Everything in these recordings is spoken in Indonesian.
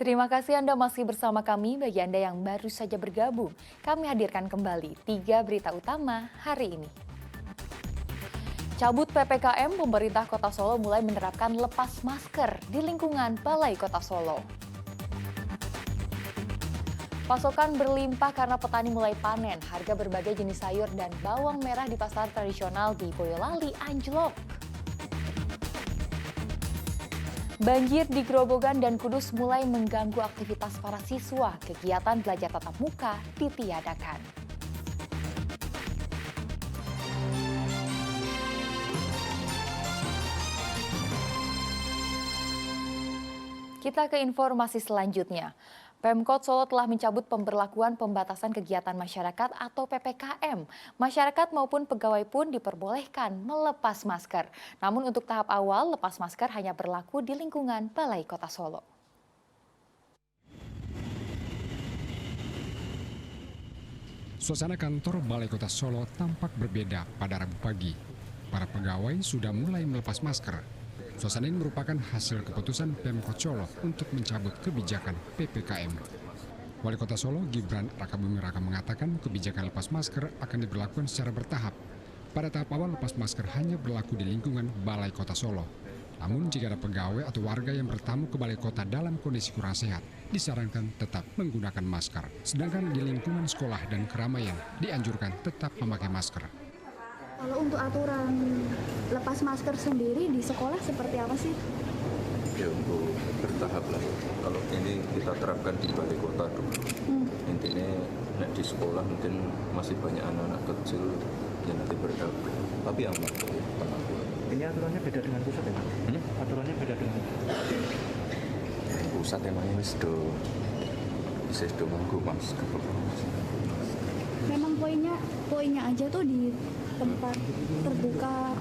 Terima kasih Anda masih bersama kami. Bagi Anda yang baru saja bergabung, kami hadirkan kembali 3 berita utama hari ini. Cabut PPKM, pemerintah Kota Solo mulai menerapkan lepas masker di lingkungan Balai Kota Solo. Pasokan berlimpah karena petani mulai panen. Harga berbagai jenis sayur dan bawang merah di pasar tradisional di Boyolali anjlok. Banjir di Grobogan dan Kudus mulai mengganggu aktivitas para siswa. Kegiatan belajar tatap muka ditiadakan. Kita ke informasi selanjutnya. Pemkot Solo telah mencabut pemberlakuan pembatasan kegiatan masyarakat atau PPKM. Masyarakat maupun pegawai pun diperbolehkan melepas masker. Namun untuk tahap awal, lepas masker hanya berlaku di lingkungan Balai Kota Solo. Suasana kantor Balai Kota Solo tampak berbeda pada Rabu pagi. Para pegawai sudah mulai melepas masker. Suasana ini merupakan hasil keputusan Pemkot Solo untuk mencabut kebijakan PPKM. Wali Kota Solo, Gibran Rakabuming Raka mengatakan kebijakan lepas masker akan diberlakukan secara bertahap. Pada tahap awal lepas masker hanya berlaku di lingkungan Balai Kota Solo. Namun jika ada pegawai atau warga yang bertamu ke Balai Kota dalam kondisi kurang sehat, disarankan tetap menggunakan masker. Sedangkan di lingkungan sekolah dan keramaian dianjurkan tetap memakai masker. Kalau untuk aturan lepas masker sendiri di sekolah seperti apa sih? Ya untuk bertahap lah. Kalau ini kita terapkan di Balai Kota dulu. Intinya di sekolah mungkin masih banyak anak-anak kecil yang nanti bertahap. Tapi aman. Ini aturannya beda dengan pusat ya? Aturannya beda dengan pusat emangnya bisa do manggu masker. Memang poinnya aja tuh di tempat terbuka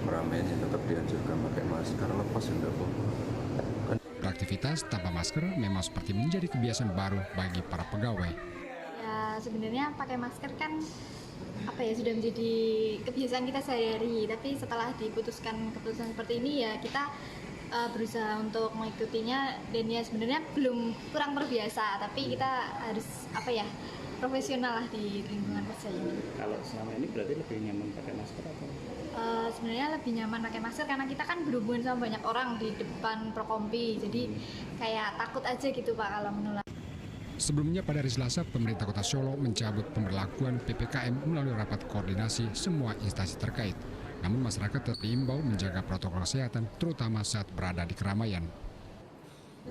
keramaian yang tetap dianjurkan pakai masker, lepas enggak boleh. Beraktivitas tanpa masker memang seperti menjadi kebiasaan baru bagi para pegawai. Ya sebenarnya pakai masker kan sudah menjadi kebiasaan kita sehari-hari, tapi setelah diputuskan keputusan seperti ini ya kita berusaha untuk mengikutinya, dan ya sebenarnya kurang terbiasa, tapi kita harus profesional lah di lingkungan kerja ini. Kalau selama ini berarti lebih nyaman pakai masker atau? Sebenarnya lebih nyaman pakai masker karena kita kan berhubungan sama banyak orang di depan Prokompi, jadi kayak takut aja gitu Pak kalau menular. Sebelumnya pada hari Selasa, pemerintah Kota Solo mencabut pemberlakuan PPKM melalui rapat koordinasi semua instansi terkait. Namun masyarakat tetap diimbau menjaga protokol kesehatan, terutama saat berada di keramaian.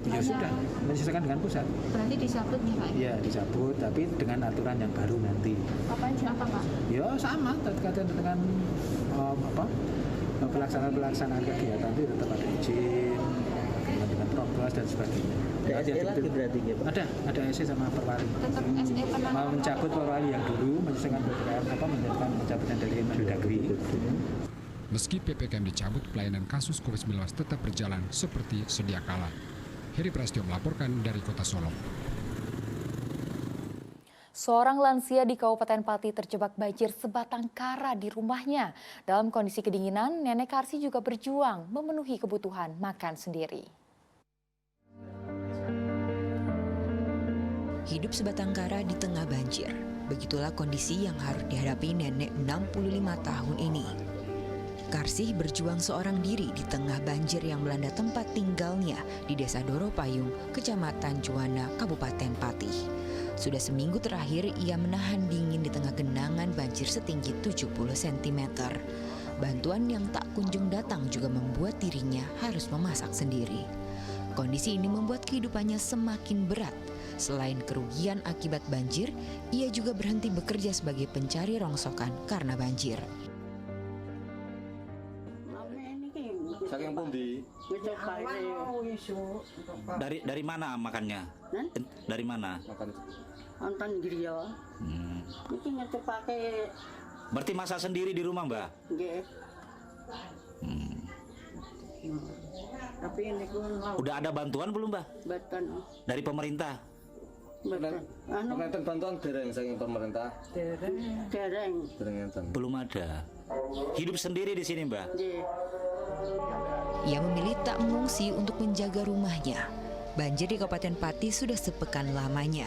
Ya sudah, menyesuaikan dengan pusat. Berarti dicabut nih Pak? Iya dicabut, tapi dengan aturan yang baru nanti. Apa Pak? Ya sama, terkait dengan pelaksanaan kegiatan itu tetap ada izin, dengan prokes dan sebagainya. Ada SE lagi berarti ya Pak? Ada SE sama Perwali. Tetap SE pernah mau mencabut Perwali yang dulu, menyesuaikan PPKM, menjadikan pencabutan dari Mendagri. Meski PPKM dicabut, pelayanan kasus COVID-19 tetap berjalan seperti sedia kala. Heri Prasetyo melaporkan dari Kota Solo. Seorang lansia di Kabupaten Pati terjebak banjir sebatang kara di rumahnya. Dalam kondisi kedinginan, Nenek Karsi juga berjuang memenuhi kebutuhan makan sendiri. Hidup sebatang kara di tengah banjir. Begitulah kondisi yang harus dihadapi nenek 65 tahun ini. Karsih berjuang seorang diri di tengah banjir yang melanda tempat tinggalnya di Desa Doropayung, Kecamatan Juwana, Kabupaten Pati. Sudah seminggu terakhir ia menahan dingin di tengah genangan banjir setinggi 70 cm. Bantuan yang tak kunjung datang juga membuat dirinya harus memasak sendiri. Kondisi ini membuat kehidupannya semakin berat. Selain kerugian akibat banjir, ia juga berhenti bekerja sebagai pencari rongsokan karena banjir. Saking pundi? Dari mana makannya? Dari mana? Nonton griya. Iki ngetupake. Berarti masak sendiri di rumah, Mbak? Nggih. Tapi ini udah ada bantuan belum, Mbak? Bantuan. Dari pemerintah? Bantuan. Bantuan dereng saking pemerintah. Dereng. Belum ada. Hidup sendiri di sini, Mbak? Nggih. Ia memilih tak mengungsi untuk menjaga rumahnya. Banjir di Kabupaten Pati sudah sepekan lamanya.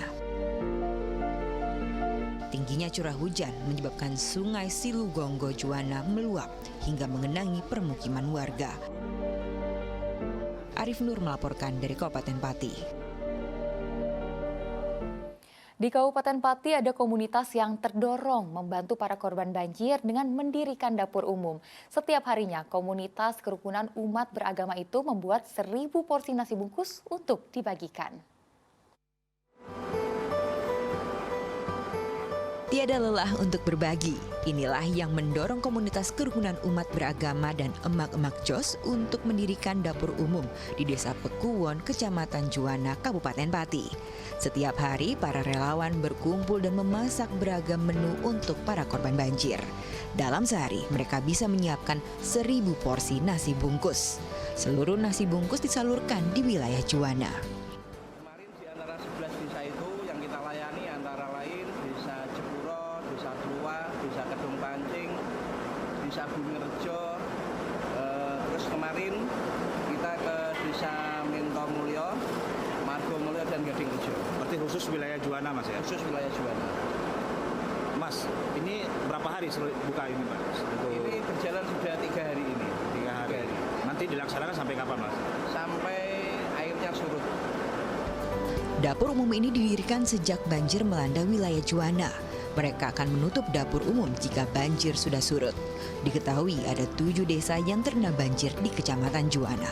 Tingginya curah hujan menyebabkan Sungai Silugonggo Juwana meluap hingga mengenangi permukiman warga. Arif Nur melaporkan dari Kabupaten Pati. Di Kabupaten Pati ada komunitas yang terdorong membantu para korban banjir dengan mendirikan dapur umum. Setiap harinya komunitas kerukunan umat beragama itu membuat 1.000 porsi nasi bungkus untuk dibagikan. Tiada lelah untuk berbagi. Inilah yang mendorong komunitas kerukunan umat beragama dan emak-emak Jos untuk mendirikan dapur umum di Desa Pekuwon, Kecamatan Juwana, Kabupaten Pati. Setiap hari para relawan berkumpul dan memasak beragam menu untuk para korban banjir. Dalam sehari mereka bisa menyiapkan 1.000 porsi nasi bungkus. Seluruh nasi bungkus disalurkan di wilayah Juwana. Kemarin di antara 11 desa itu yang kita layani antara lain Desa Jepuro, Desa Tua, Desa Kedung Pancing, Desa Bungerjo. Terus kemarin kita ke Desa Mintomulyo, Margomulyo dan Gadingrejo. Berarti khusus wilayah Juwana, Mas ya? Khusus wilayah Juwana. Mas, ini berapa hari buka ini, Mas? Ini berjalan sudah 3 hari ini. 3 hari. Nanti dilaksanakan sampai kapan, Mas? Sampai airnya surut. Dapur umum ini didirikan sejak banjir melanda wilayah Juwana. Mereka akan menutup dapur umum jika banjir sudah surut. Diketahui ada 7 desa yang terkena banjir di Kecamatan Juwana.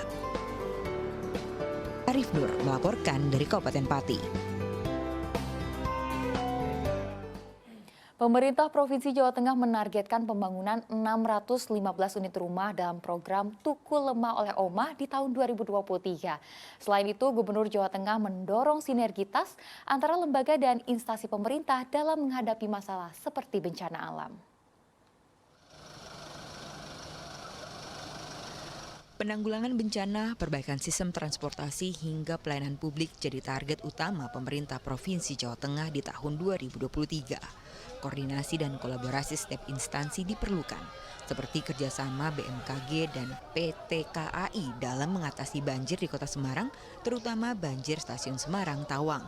Arif Nur melaporkan dari Kabupaten Pati. Pemerintah Provinsi Jawa Tengah menargetkan pembangunan 615 unit rumah dalam program Tukul Lemah oleh Omah di tahun 2023. Selain itu, Gubernur Jawa Tengah mendorong sinergitas antara lembaga dan instansi pemerintah dalam menghadapi masalah seperti bencana alam. Penanggulangan bencana, perbaikan sistem transportasi hingga pelayanan publik jadi target utama pemerintah Provinsi Jawa Tengah di tahun 2023. Koordinasi dan kolaborasi setiap instansi diperlukan, seperti kerjasama BMKG dan PT KAI dalam mengatasi banjir di Kota Semarang, terutama banjir Stasiun Semarang Tawang.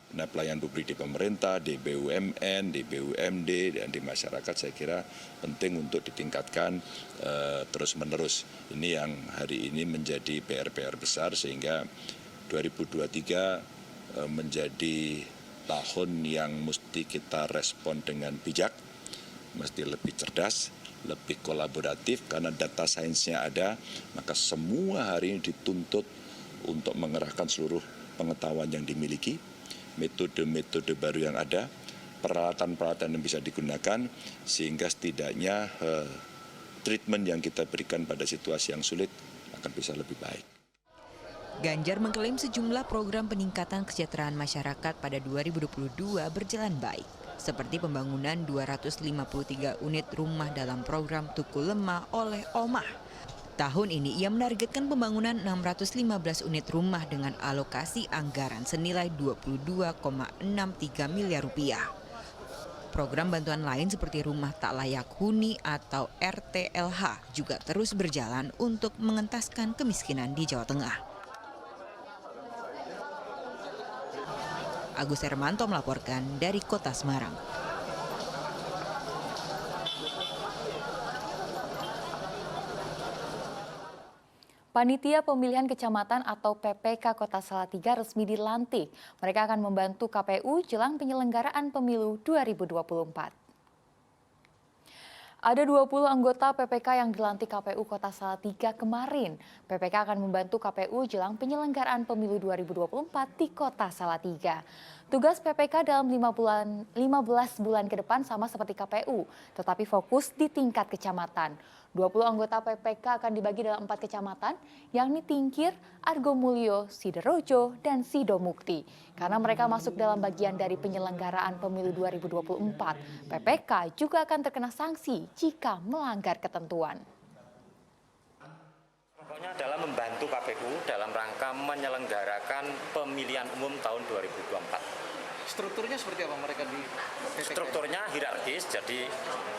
Nah, pelayanan publik di pemerintah, di BUMN, di BUMD, dan di masyarakat saya kira penting untuk ditingkatkan terus-menerus. Ini yang hari ini menjadi PR-PR besar sehingga 2023 menjadi tahun yang mesti kita respon dengan bijak, mesti lebih cerdas, lebih kolaboratif karena data sainsnya ada, maka semua hari ini dituntut untuk mengerahkan seluruh pengetahuan yang dimiliki, metode-metode baru yang ada, peralatan-peralatan yang bisa digunakan, sehingga setidaknya treatment yang kita berikan pada situasi yang sulit akan bisa lebih baik. Ganjar mengklaim sejumlah program peningkatan kesejahteraan masyarakat pada 2022 berjalan baik, seperti pembangunan 253 unit rumah dalam program Tukul Lemah oleh Omah. Tahun ini ia menargetkan pembangunan 615 unit rumah dengan alokasi anggaran senilai 22,63 miliar rupiah. Program bantuan lain seperti rumah tak layak huni atau RTLH juga terus berjalan untuk mengentaskan kemiskinan di Jawa Tengah. Agus Hermanto melaporkan dari Kota Semarang. Panitia Pemilihan Kecamatan atau PPK Kota Salatiga resmi dilantik. Mereka akan membantu KPU jelang penyelenggaraan pemilu 2024. Ada 20 anggota PPK yang dilantik KPU Kota Salatiga kemarin. PPK akan membantu KPU jelang penyelenggaraan pemilu 2024 di Kota Salatiga. Tugas PPK dalam 15 bulan ke depan sama seperti KPU, tetapi fokus di tingkat kecamatan. 20 anggota PPK akan dibagi dalam 4 kecamatan, yakni Tingkir, Argomulyo, Sidoarjo, dan Sidomukti. Karena mereka masuk dalam bagian dari penyelenggaraan pemilu 2024, PPK juga akan terkena sanksi jika melanggar ketentuan. Pokoknya adalah membantu KPU dalam rangka menyelenggarakan pemilihan umum tahun 2024. strukturnya seperti apa mereka di PPK? Strukturnya hierarkis, jadi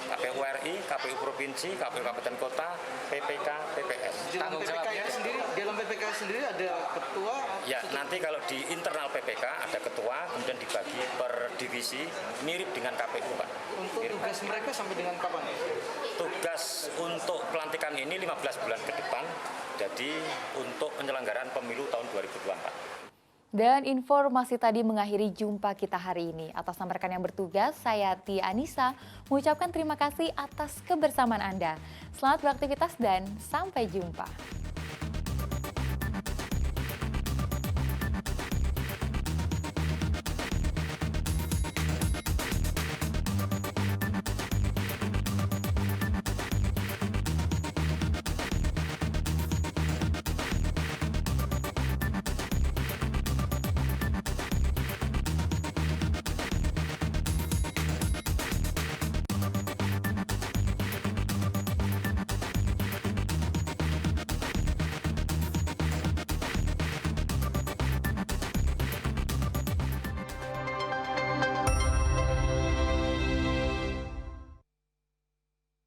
KPU RI, KPU Provinsi, KPU Kabupaten Kota, PPK, PPS. Dalam PPK sendiri ada ketua? Ya, nanti kalau di internal PPK ada ketua, kemudian dibagi per divisi, mirip dengan KPU, Pak. Untuk tugas mereka sampai dengan kapan ya? Tugas untuk pelantikan ini 15 bulan ke depan, jadi untuk penyelenggaraan pemilu tahun 2024. Dan informasi tadi mengakhiri jumpa kita hari ini. Atas nama rekan yang bertugas, saya Tia Anissa mengucapkan terima kasih atas kebersamaan Anda. Selamat beraktivitas dan sampai jumpa.